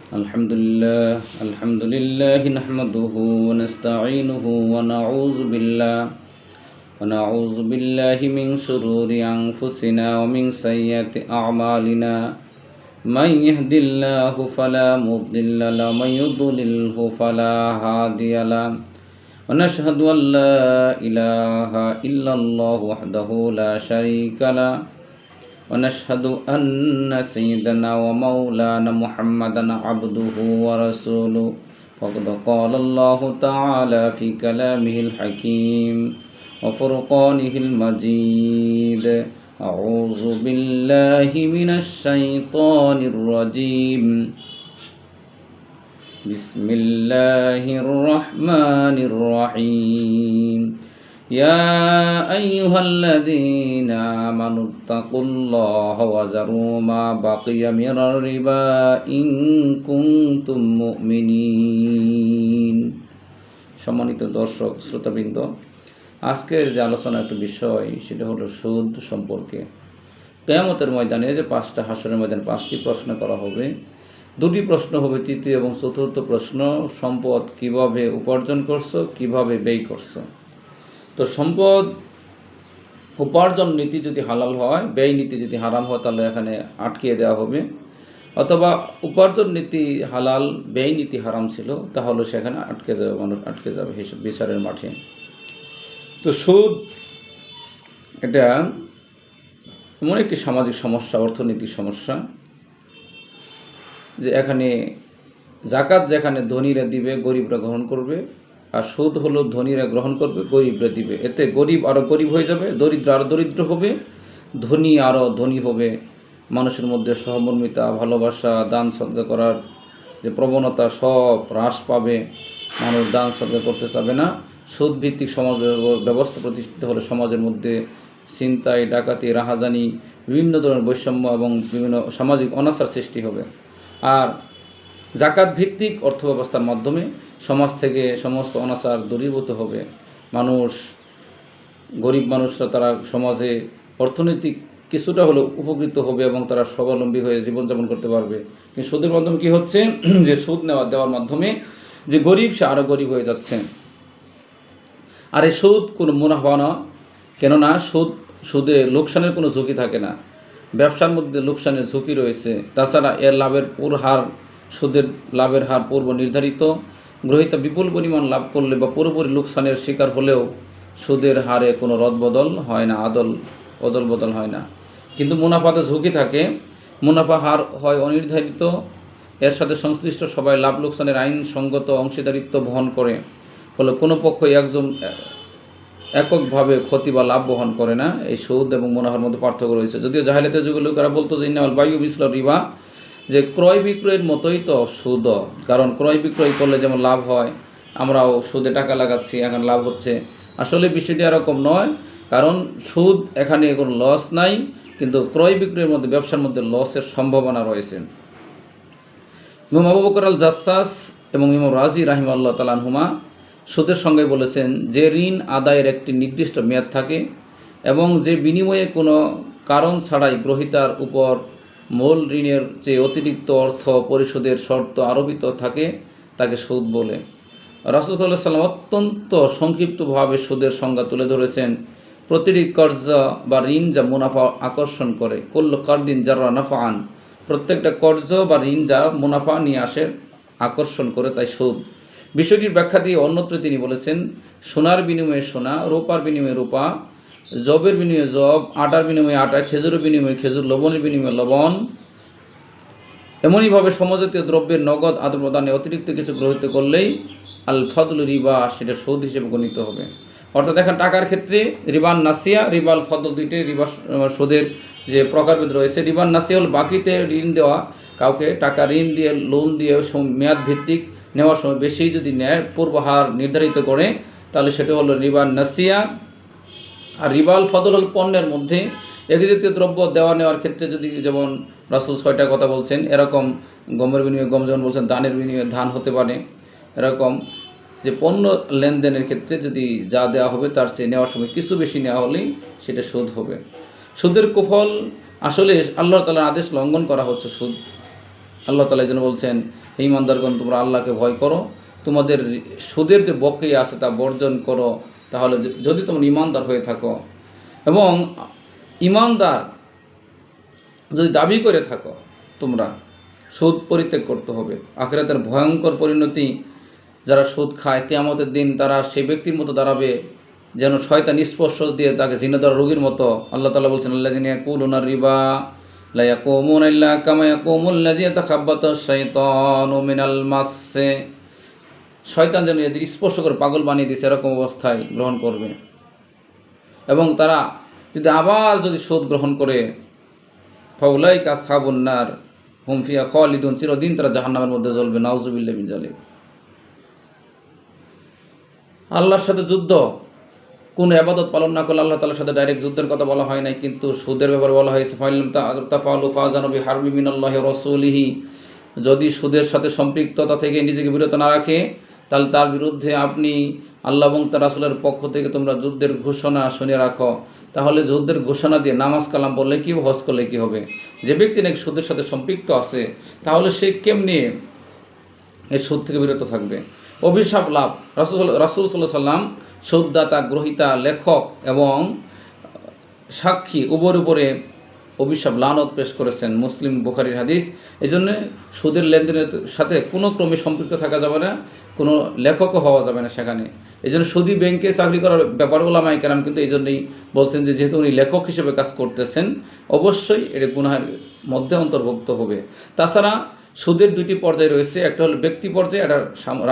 الحمد لله نحمده ونستعينه ونعوذ بالله من شرور أنفسنا ومن سيئات أعمالنا من يهد الله فلا مضل له ومن يضلله فلا هادي له ونشهد أن لا إله إلا الله وحده لا شريك له ونشهد أن سيدنا ومولانا محمدا عبده ورسوله فقد قال الله تعالى في كلامه الحكيم وفرقانه المجيد أعوذ بالله من الشيطان الرجيم بسم الله الرحمن الرحيم يا أيها الذين آمنوا اتقوا الله وذروا ما بقي من الربا إن كنتم مؤمنين। সম্মানিত দর্শক শ্রোতাবৃন্দ, আজকের যে আলোচনা একটা বিষয় সেটা হলো সুদ সম্পর্কে। কিয়ামতের ময়দানে যে 5টা হাসরের ময়দানে 5টি প্রশ্ন করা হবে। 2টি প্রশ্ন হবে, তৃতীয় এবং চতুর্থ প্রশ্ন সম্পদ কিভাবে উপার্জন করছো, কিভাবে ব্যয় করছো। তো সম্পদ উপার্জন নীতি যদি হালাল হয়, ব্যয় নীতি যদি হারাম হয়, তাহলে এখানে আটকিয়ে দেওয়া হবে। অথবা উপার্জন নীতি হালাল, ব্যয় নীতি হারাম ছিল, তাহলে সেখানে আটকে যাবে, মানুষ আটকে যাবে বিচারের মাঠে। তো সুদ এটা এমন একটি সামাজিক সমস্যা, অর্থনৈতিক সমস্যা, যে এখানে জাকাত যেখানে ধনীরা দিবে, গরিবরা গ্রহণ করবে, আর সুদ হলো ধনীরা গ্রহণ করবে, গরিবরা দিবে। এতে গরিব আরও গরিব হয়ে যাবে, দরিদ্র আরও দরিদ্র হবে, ধনী আরও ধনী হবে। মানুষের মধ্যে সহমর্মিতা, ভালোবাসা, দান সদকা করার যে প্রবণতা সব হ্রাস পাবে। মানুষ দান সদকা করতে চাবে না। সুদভিত্তিক সমাজ ব্যবস্থা প্রতিষ্ঠিত হলে সমাজের মধ্যে ছিনতাই, ডাকাতি, রাহাজানি, বিভিন্ন ধরনের বৈষম্য এবং বিভিন্ন সামাজিক অনাচার সৃষ্টি হবে। আর জাকাত ভিত্তিক অর্থ ব্যবস্থার মাধ্যমে সমাজ থেকে সমস্ত অনাচার দূরীভূত হবে। মানুষ, গরিব মানুষরা তারা সমাজে অর্থনৈতিক কিছুটা হলেও উপকৃত হবে এবং তারা স্বাবলম্বী হয়ে জীবনযাপন করতে পারবে। কিন্তু সুদের মাধ্যমে কী হচ্ছে, যে সুদ দেওয়ার মাধ্যমে যে গরিব সে আরও গরিব হয়ে যাচ্ছে। আর এই সুদ কোনো মুনাফা না, কেননা সুদে লোকসানের কোনো ঝুঁকি থাকে না। ব্যবসার মধ্যে লোকসানের ঝুঁকি রয়েছে। তাছাড়া এর লাভের হার, সুদের লাভের হার পূর্ব নির্ধারিত। গ্রহীতা বিপুল পরিমাণ লাভ করলে বা পুরোপুরি লোকসানের শিকার হলেও সুদের হারে কোনো রদবদল হয় না, অদল বদল হয় না। কিন্তু মুনাফাতে ঝুঁকি থাকে, মুনাফা হার হয় অনির্ধারিত। এর সাথে সংশ্লিষ্ট সবাই লাভ লোকসানের আইনসঙ্গত অংশীদারিত্ব বহন করে, ফলে কোনো পক্ষই এককভাবে ক্ষতি বা লাভ বহন করে না। এই সুদ এবং মুনাফার মধ্যে পার্থক্য রয়েছে। যদিও জাহেলিয়াতের যুগে লোকেরা বলতো যে ইন্নামাল বাইউ মিসলুর রিবা, যে ক্রয় বিক্রয়ের মতোই তো সুদ। কারণ ক্রয় বিক্রয় করলে যেমন লাভ হয়, আমরাও সুদে টাকা লাগাচ্ছি, এখন লাভ হচ্ছে। আসলে বিষয়টি এরকম নয়, কারণ সুদ এখানে কোনো লস নাই, কিন্তু ক্রয় বিক্রয়ের মধ্যে, ব্যবসার মধ্যে লসের সম্ভাবনা রয়েছে। ইমাম আবু বকর আল জাসসাস এবং ইমাম রাজি রাহিমাহুল্লাহ তাআলা আনহুমা সুদের সঙ্গে বলেছেন, যে ঋণ আদায়ের একটি নির্দিষ্ট মেয়াদ থাকে এবং যে বিনিময়ে কোনো কারণ ছাড়াই গ্রহীতার উপর মূল ঋণের চেয়ে অতিরিক্ত অর্থ পরিশোধের শর্ত আরোপিত থাকে, তাকে সুদ বলে। রাসূল সাল্লাল্লাহু আলাইহি ওয়াসাল্লাম অত্যন্ত সংক্ষিপ্তভাবে সুদের সংজ্ঞা তুলে ধরেছেন। প্রতিটি কর্জ বা ঋণ যা মুনাফা আকর্ষণ করে, কুল্লু কারদিন জাররা নাফআন, প্রত্যেকটা কর্জ বা ঋণ যা মুনাফা নিয়ে আসে, আকর্ষণ করে, তাই সুদ। বিষয়টির ব্যাখ্যা দিয়ে অন্যত্র তিনি বলেছেন, সোনার বিনিময়ে সোনা, রূপার বিনিময়ে রূপা, জবের বিনিময়ে জব, আটার বিনিময়ে আটা, খেজুরের বিনিময়ে খেজুর, লবণের বিনিময়ে লবণ। এমনইভাবে সমজাতীয় দ্রব্যের নগদ আদান প্রদানে অতিরিক্ত কিছু গ্রহীত করলেই আল ফদল রিবা, সেটা সুদ হিসেবে গণিত হবে। অর্থাৎ দেখেন, টাকার ক্ষেত্রে রিবান নাসিয়া, রিবাল ফদল, দুইটাই রিবা সুদের যে প্রকারভেদ রয়েছে। রিবান নাসিয়া হল বাকিতে ঋণ দেওয়া, কাউকে টাকা ঋণ দিয়ে, লোন দিয়ে মেয়াদ ভিত্তিক নেওয়ার সময় বেশি যদি নেয়, পূর্ব হার নির্ধারিত করে, তাহলে সেটা হলো রিবান নাসিয়া। আর রিবাল ফদল হল পণ্যের মধ্যে একই জাতীয় দ্রব্য দেওয়া নেওয়ার ক্ষেত্রে, যদি যেমন রাসূল 6টা কথা বলছেন, এরকম গমের বিনিময়ে গম, যেমন বলছেন ধানের বিনিময়ে ধান হতে পারে। এরকম যে পণ্য লেনদেনের ক্ষেত্রে যদি যা দেওয়া হবে তার চেয়ে নেওয়ার সময় কিছু বেশি নেওয়া হলেই সেটা সুদ হবে। সুদের কুফল আসলে আল্লাহ তাআলার আদেশ লঙ্ঘন করা হচ্ছে সুদ। আল্লাহ তাআলা এই জন্য বলছেন, হে ঈমানদারগণ, তোমরা আল্লাহকে ভয় করো, তোমাদের সুদের যে বকেয়া আছে তা বর্জন করো, তাহলে যদি তোমরা ঈমানদার হয়ে থাকো। এবং ঈমানদার যদি দাবি করে থাকো, তোমরা সুদ পরিত্যাগ করতে হবে। আখিরাতের ভয়ঙ্কর পরিণতি, যারা সুদ খায় কিয়ামতের দিন তারা সেই ব্যক্তির মতো দাঁড়াবে যেন শয়তান স্পর্শ দিয়ে তাকে জিনাদার রোগীর মতো। আল্লাহ তাআলা বলছেন, আল্লাযিনা ইয়াকুলুনা রিবা লা ইয়াকুমুনা ইল্লা কামা ইয়াকুমুল্লাযী ইয়াতাখাব্বাতাশ শাইতানু মিনাল মাসসে। শয়তান যেন এদের স্পর্শ করে পাগল বানিয়ে দিয়েছে এরকম অবস্থায় গ্রহণ করবে। এবং তারা যদি আবার যদি সুদ গ্রহণ করে, ফাউলাইকা আসহাবুন নার হুম ফিহা খালিদুন, চিরদিন তারা জাহান্নামের মধ্যে জ্বলবে। নাউযুবিল্লাহি মিন যালিক। আল্লাহর সাথে যুদ্ধ, কোন ইবাদত পালন না করলে আল্লাহ তাআলার সাথে ডাইরেক্ট যুদ্ধের কথা বলা হয় নাই, কিন্তু সুদের ব্যাপারে বলা হয়েছে, ফাইলাম তাফআলু ফাযানু বিহারবি মিনাল্লাহি ওয়া রাসূলিহি। যদি সুদের সাথে সম্পৃক্ততা থেকে নিজেকে বিরত না রাখে, তাহলে তার বিরুদ্ধে আপনি আল্লাহ এবং তার রাসূলের পক্ষ থেকে তোমরা যুদ্ধের ঘোষণা শুনে রাখো। তাহলে যুদ্ধের ঘোষণা দিয়ে নামাজ কালাম বললে কি, হজ করলে কি হবে? যে ব্যক্তি নাকি সুদের সাথে সম্পৃক্ত আছে, তাহলে সে কেমনি এই সুদ থেকে বিরত থাকবে? অভিশাপ লাভ। রাসূল সাল্লাল্লাহু আলাইহি সাল্লাম সুদদাতা, গ্রহীতা, লেখক এবং সাক্ষী উভয়ের উপরে অভিশাপ লানত পেশ করেছেন। মুসলিম বুখারীর হাদিস। এই জন্যে সুদের লেনদেনের সাথে কোনো ক্রমে সম্পৃক্ত থাকা যাবে না, কোনো লেখকও হওয়া যাবে না সেখানে। এই জন্য সুদী ব্যাংকে চাকরি করার ব্যাপার ওলামায়ে কেরাম কিন্তু এই জন্যই বলছেন যে যেহেতু উনি লেখক হিসেবে কাজ করতেছেন, অবশ্যই এটা গুনাহের মধ্যে অন্তর্ভুক্ত হবে। তাছাড়া সুদের দুটি পর্যায় রয়েছে, একটা হলো ব্যক্তি পর্যায়ে, একটা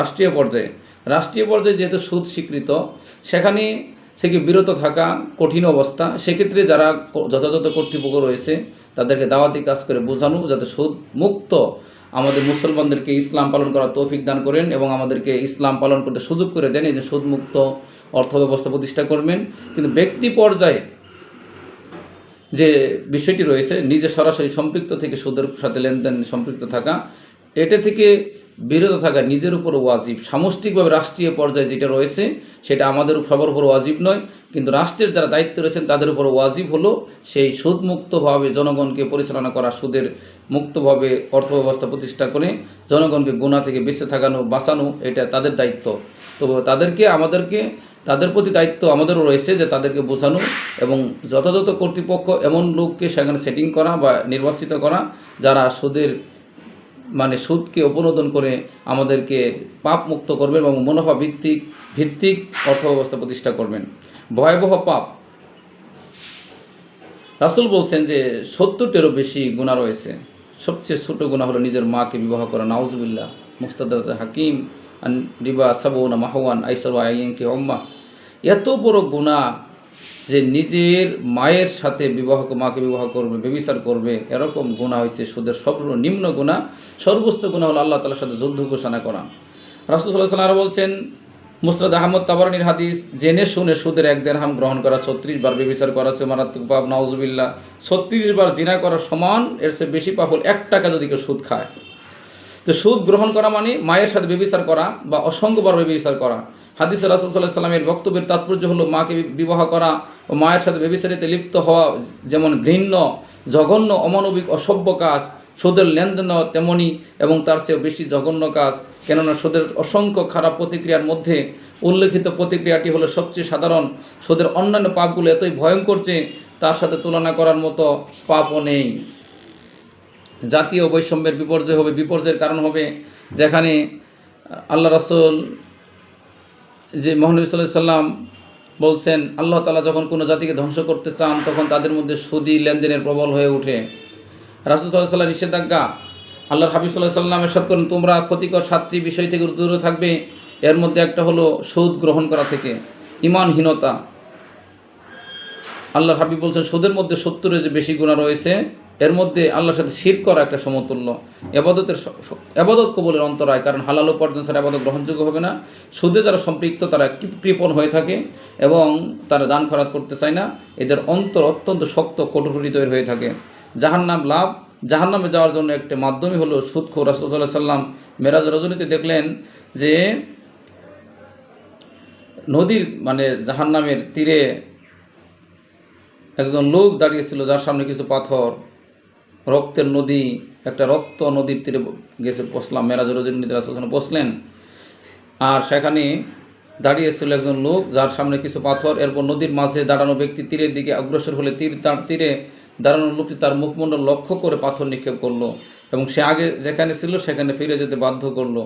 রাষ্ট্রীয় পর্যায়ে। রাষ্ট্রীয় পর্যায়ে যেহেতু সুদ স্বীকৃত, সেখানে থেকে বিরত থাকা কঠিন অবস্থা। সেক্ষেত্রে যারা যথাযথ কর্তৃপক্ষ রয়েছে তাদেরকে দাওয়াতি কাজ করে বোঝানো, যাতে সুদ মুক্ত আমাদের মুসলমানদেরকে ইসলাম পালন করার তৌফিক দান করেন এবং আমাদেরকে ইসলাম পালন করতে সুযোগ করে দেন, এই যে সুদ মুক্ত অর্থ ব্যবস্থা প্রতিষ্ঠা করবেন। কিন্তু ব্যক্তি পর্যায়ে যে বিষয়টি রয়েছে, নিজে সরাসরি সম্পৃক্ত থেকে সুদের সাথে লেনদেন সম্পৃক্ত থাকা, এটা থেকে বিরত থাকা নিজের উপর ওয়াজিব। সামষ্টিকভাবে রাষ্ট্রীয় পর্যায়ে যেটা রয়েছে সেটা আমাদের সবার উপর ওয়াজিব নয়, কিন্তু রাষ্ট্রের যারা দায়িত্ব রয়েছেন তাদের উপর ওয়াজিব হলো সেই সুদমুক্তভাবে জনগণকে পরিচালনা করা, সুদের মুক্তভাবে অর্থ ব্যবস্থা প্রতিষ্ঠা করে জনগণকে গুনাহ থেকে বেঁচে থাকানো, বাঁচানো, এটা তাদের দায়িত্ব। তো আমাদেরকে তাদের প্রতি দায়িত্ব আমাদেরও রয়েছে যে তাদেরকে বোঝানো এবং যথাযথ কর্তৃপক্ষ এমন লোককে সেখানে সেটিং করা বা নির্বাচিত করা যারা সুদকে অপনোদন করে আমাদেরকে পাপ মুক্ত করবেন এবং মুনাফা ভিত্তিক অর্থ ব্যবস্থা প্রতিষ্ঠা করবেন। ভয়াবহ পাপ। রাসূল বলছেন যে 70টিরও বেশি গুনাহ রয়েছে। সবচেয়ে ছোট গুনাহ হলো নিজের মাকে বিবাহ করা। নাউজুবিল্লাহ। মুস্তাদরাত হাকিম আন রিবা সাবুনা মাহওয়ান আইসারু আইয়ানকি উম্মাহ। এত বড় গুনাহ যে নিজের মায়ের সাথে মাকে বিবাহ করবে, ব্যভিচার করবে, এরকম গুনাহ হয়েছে সুদের সর্বনিম্ন গুনাহ। সর্বোচ্চ গুনাহ হলো আল্লাহ তাআলার সাথে যুদ্ধ ঘোষণা করা। রাসূল সাল্লাল্লাহু আলাইহি ওয়াসাল্লাম বলছেন, মুসনাদ আহমদ তাবারানীর হাদিস, জেনে শুনে সুদের 1 দিরহাম গ্রহণ করা 36 বার ব্যভিচার করা সে মারাত্মক পাপ। নাউজুবিল্লাহ। 36 বার জিনা করার সমান, এর চেয়ে বেশি পাপ হল 1 টাকা যদি কেউ সুদ খায়। তো সুদ গ্রহণ করা মানে মায়ের সাথে ব্যভিচার করা বা অসংখ্যবার ব্যভিচার করা। হাদিসে রাসূল সাল্লাল্লাহু আলাইহি ওয়াসাল্লামের বক্তব্যের তাৎপর্য হলো মাকে বিবাহ করা ও মায়ের সাথে ব্যভিচারিতে লিপ্ত হওয়া যেমন ঘৃণ্য, জঘন্য, অমানবিক, অসভ্য কাজ, সুদের লেনদেন তেমনই এবং তার চেয়েও বেশি জঘন্য কাজ। কেননা সুদের অসংখ্য খারাপ প্রতিক্রিয়ার মধ্যে উল্লেখিত প্রতিক্রিয়াটি হলো সবচেয়ে সাধারণ। সুদের অন্যান্য পাপগুলো এতই ভয়ঙ্কর যে তার সাথে তুলনা করার মতো পাপও নেই। জাতীয় বৈষম্যের বিপর্যয়ের কারণ হবে, যেখানে আল্লাহ রাসূল যে মহানবী সাল্লাল্লাহু আলাইহি সাল্লাম বলছেন, আল্লাহ তাআলা যখন কোনো জাতিকে ধ্বংস করতে চান তখন তাদের মধ্যে সুদী লেনদেনের প্রবল হয়ে ওঠে। রাসূল সাল্লাল্লাহু আলাইহি সাল্লাম নিষেধাজ্ঞা। আল্লাহর হাবিব সাল্লাল্লাহু আলাইহি সাল্লাম ইরশাদ করেন, তোমরা ক্ষতিকর 7টি বিষয় থেকে দূরে থাকবে। এর মধ্যে একটা হলো সুদ গ্রহণ করা থেকে। ঈমানহীনতা। আল্লাহর হাবিব বলছেন, সুদের মধ্যে 70-এর যে বেশি গুনাহ রয়েছে, এর মধ্যে আল্লাহর সাথে শিরক করা একটা সমতুল্য। এবাদত কবুলের অন্তরায়, কারণ হালাল উপার্জন ছাড়া এবাদত গ্রহণযোগ্য হবে না। সুদে যারা সম্পৃক্ত তারা কৃপণ হয়ে থাকে এবং তারা দান খয়রাত করতে চায় না। এদের অন্তর অত্যন্ত শক্ত, কঠোর হৃদয়ের হয়ে থাকে। জাহান্নাম লাভ। জাহান্নামে যাওয়ার জন্য একটা মাধ্যমই হলো সুদখোর। রাসূল সাল্লাল্লাহু আলাইহি সাল্লাম মেরাজ রজনীতে দেখলেন যে নদীর জাহান্নামের তীরে একজন লোক দাঁড়িয়েছিল, যার সামনে কিছু পাথর, রক্তের নদী একটা রক্ত নদীর তীরে গেছে পৌঁছলাম, মেরাজের রজনীতে রাসূল পৌঁছলেন। আর সেখানে দাঁড়িয়েছিল একজন লোক, যার সামনে কিছু পাথর। এরপর নদীর মাঝে দাঁড়ানো ব্যক্তি তীরের দিকে অগ্রসর হলে তার তীরে দাঁড়ানো লোকটি তার মুখমণ্ডল লক্ষ্য করে পাথর নিক্ষেপ করলো এবং সে আগে যেখানে ছিল সেখানে ফিরে যেতে বাধ্য করলো।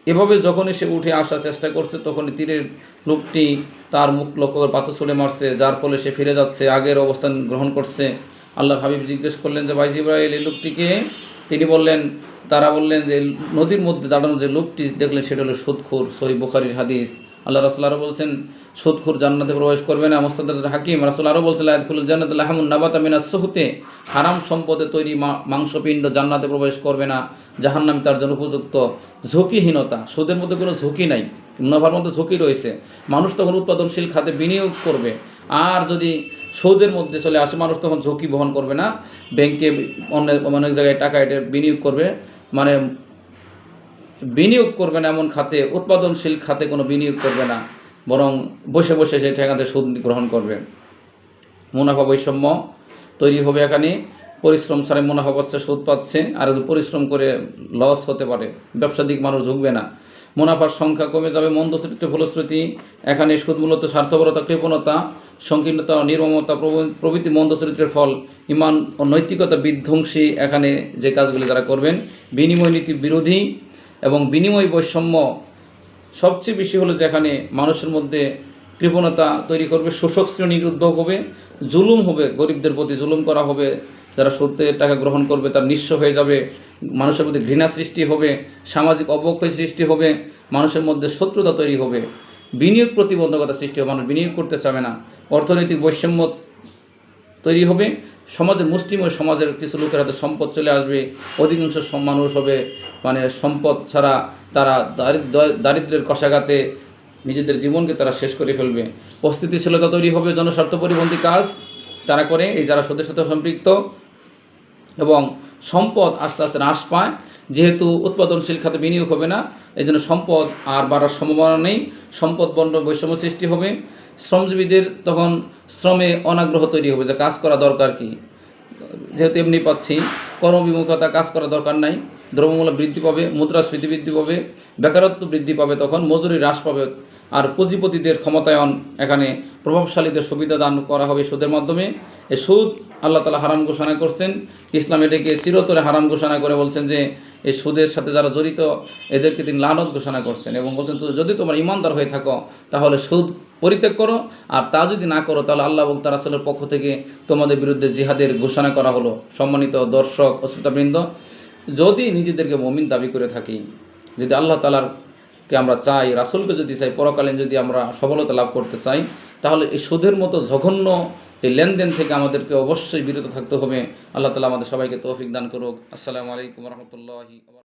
এভাবে যখনই সে উঠে আসার চেষ্টা করছে, তখনই তীরের লোকটি তার মুখ লক্ষ্য করে পাথর ছুঁড়ে মারছে, যার ফলে সে ফিরে যাচ্ছে, আগের অবস্থান গ্রহণ করছে। আল্লাহর হাবিব জিজ্ঞেস করলেন যে ভাই জিবরাইল, এই লোকটিকে? তারা বললেন যে নদীর মধ্যে দাঁড়ানো যে লোকটি দেখলেন সেটা হলো সুদখোর। সহিহ বুখারীর হাদিস। আল্লাহ রাসূল আরও বলছেন সুদখোর জান্নাতে প্রবেশ করবে না। মুস্তাদরাক হাকিম। রাসূল আরও বলছেন লা ইয়াদখুলুল জান্নাতা লাহমুন নাবাতা মিনাস সুহতে, হারাম সম্পদে তৈরি মাংসপিণ্ড জান্নাতে প্রবেশ করবে না, জাহান্নাম তার জন্য উপযুক্ত। ঝুঁকিহীনতা, সুদের মধ্যে কোনো ঝুঁকি নাই, মুনাফার মধ্যে ঝুঁকি রয়েছে। মানুষ তখন উৎপাদনশীল খাতে বিনিয়োগ করবে। আর যদি সুদের মধ্যে চলে আসে, মানুষ তখন ঝুঁকি বহন করবে না, ব্যাংকে অনেক জায়গায় টাকা এটা বিনিয়োগ করবে, মানে বিনিয়োগ করবে না এমন খাতে, উৎপাদনশীল খাতে কোনো বিনিয়োগ করবে না, বরং বসে বসে সেই ঠেকাতে সুদ গ্রহণ করবে। মুনাফা বৈষম্য তৈরি হবে এখানে। পরিশ্রম ছাড়াই মুনাফা পাচ্ছে, সুদ পাচ্ছে, আর পরিশ্রম করে লস হতে পারে, ব্যবসা দিক মানুষ ঝুঁকবে না। মুনাফার সংখ্যা কমে যাবে। মন্দ চরিত্রের ফলশ্রুতি এখানে সুদ মূলত স্বার্থপরতা, কৃপণতা, সংকীর্ণতা, নির্মমতা প্রভৃতি মন্দ চরিত্রের ফল। ইমান ও নৈতিকতা বিধ্বংসী এখানে যে কাজগুলি যারা করবেন। বিনিময় নীতি বিরোধী এবং বিনিময় বৈষম্য সবচেয়ে বেশি হলো যেখানে মানুষের মধ্যে কৃপণতা তৈরি করবে, শোষক শ্রেণীর উদ্ভব হবে, জুলুম হবে, গরিবদের প্রতি জুলুম করা হবে, যারা সুদের টাকা গ্রহণ করবে তার নিঃস্ব হয়ে যাবে, মানুষের মধ্যে ঘৃণা সৃষ্টি হবে, সামাজিক অবক্ষয় সৃষ্টি হবে, মানুষের মধ্যে শত্রুতা তৈরি হবে, বিনিয়োগ প্রতিবন্ধকতা সৃষ্টি হবে, মানুষ বিনিয়োগ করতে চাবে না, অর্থনৈতিক বৈষম্য তৈরি হবে, সমাজের মুসলিম ও সমাজের কিছু লোকের হাতে সম্পদ চলে আসবে, অধিকাংশ মানুষ হবে মানে সম্পদ ছাড়া, তারা দারিদ্র্যের কষাঘাতে নিজেদের জীবনকে তারা শেষ করে ফেলবে। অস্থিতিশীলতা তৈরি হবে, জনস্বার্থ পরিপন্থী কাজ তারা করে, এই যারা সুদের সাথে সম্পৃক্ত, এবং সম্পদ আস্তে আস্তে হ্রাস পায়। যেহেতু উৎপাদনশীল খাতে বিনিয়োগ হবে না, এই জন্য সম্পদ আর বাড়ার সম্ভাবনা নেই, সম্পদ বন্ড বৈষম্য সৃষ্টি হবে। শ্রমজীবীদের তখন শ্রমে অনাগ্রহ তৈরি হবে, যে কাজ করা দরকার কি, যেহেতু এমনি পাচ্ছি, কর্মবিমুখতা, কাজ করা দরকার নাই, দ্রব্যমূল্য বৃদ্ধি পাবে, মুদ্রাস্ফীতি বৃদ্ধি পাবে, বেকারত্ব বৃদ্ধি পাবে, তখন মজুরি হ্রাস পাবে। আর পুঁজিপতিদের ক্ষমতায়ন, এখানে প্রভাবশালীদের সুবিধা দান করা হবে সুদের মাধ্যমে। এই সুদ আল্লাহ তাআলা হারাম ঘোষণা করছেন, ইসলাম এটাকে চিরতরে হারাম ঘোষণা করে বলছেন যে এই সুদের সাথে যারা জড়িত এদেরকে তিনি লানত ঘোষণা করছেন, এবং বলছেন যদি তোমরা ইমানদার হয়ে থাকো তাহলে সুদ পরিত্যাগ করো, আর তা যদি না করো তাহলে আল্লাহ এবং তার রাসূলের পক্ষ থেকে তোমাদের বিরুদ্ধে জিহাদের ঘোষণা করা হলো। সম্মানিত দর্শক ও শ্রোতাবৃন্দ, যদি নিজেদেরকে মুমিন দাবি করে থাকি, যদি আল্লাহ তাআলাকে আমরা চাই, রাসূলকে যদি চাই, পরকালীন যদি আমরা সফলতা লাভ করতে চাই, তাহলে এই সুদের মতো জঘন্য এই লেনদেন থেকে আমাদেরকে অবশ্যই বিরত থাকতে হবে। আল্লাহ তাআলা আমাদের সবাইকে তৌফিক দান করুক। আসসালামু আলাইকুম ওয়া রাহমাতুল্লাহি।